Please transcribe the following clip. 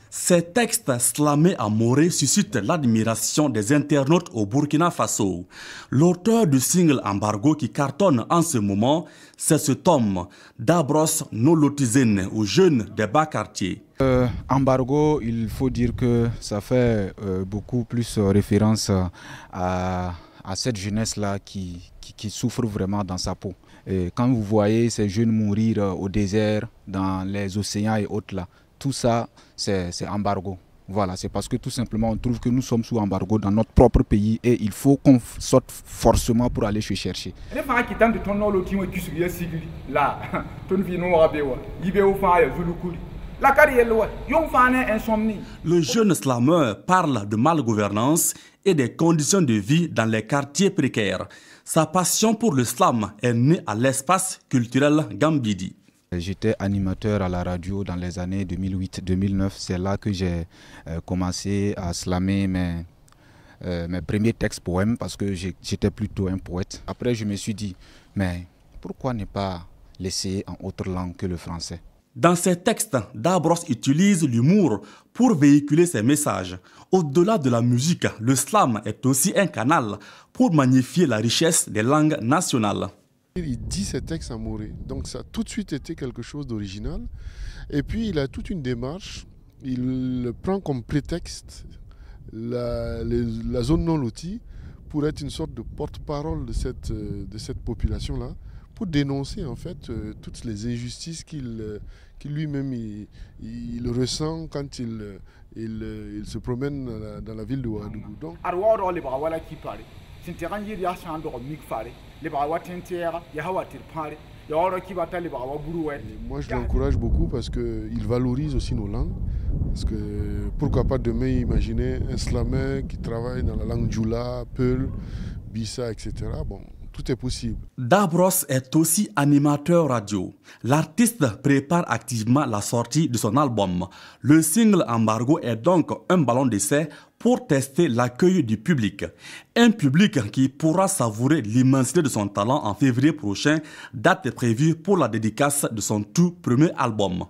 Ces textes slamés à Morée suscitent l'admiration des internautes au Burkina Faso. L'auteur du single Embargo qui cartonne en ce moment, c'est cet homme, Dabros Nolotizene, aux jeunes des bas quartiers. Embargo, il faut dire que ça fait beaucoup plus référence à cette jeunesse-là qui souffre vraiment dans sa peau. Et quand vous voyez ces jeunes mourir au désert, dans les océans et autres là, tout ça, c'est embargo. Voilà, c'est parce que tout simplement on trouve que nous sommes sous embargo dans notre propre pays et il faut qu'on sorte forcément pour aller se chercher. Le jeune slammer parle de malgouvernance et des conditions de vie dans les quartiers précaires. Sa passion pour le slam est née à l'espace culturel Gambidi. J'étais animateur à la radio dans les années 2008-2009. C'est là que j'ai commencé à slammer mes premiers textes poèmes parce que j'étais plutôt un poète. Après, je me suis dit, mais pourquoi ne pas l'essayer en autre langue que le français? Dans ses textes, Dabros utilise l'humour pour véhiculer ses messages. Au-delà de la musique, le slam est aussi un canal pour magnifier la richesse des langues nationales. Il dit ses textes à Morée, donc ça a tout de suite été quelque chose d'original. Et puis il a toute une démarche, il prend comme prétexte la zone non lotie pour être une sorte de porte-parole de cette population-là, pour dénoncer en fait toutes les injustices qu'il lui-même il ressent quand il se promène dans la ville de Ouagadougou. Donc, moi je l'encourage beaucoup parce qu'il valorise aussi nos langues. Parce que pourquoi pas demain imaginer un slammer qui travaille dans la langue Djoula, Peul, Bissa, etc. Bon, tout est possible. Dabros est aussi animateur radio. L'artiste prépare activement la sortie de son album. Le single Embargo est donc un ballon d'essai pour tester l'accueil du public. Un public qui pourra savourer l'immensité de son talent en février prochain, date prévue pour la dédicace de son tout premier album.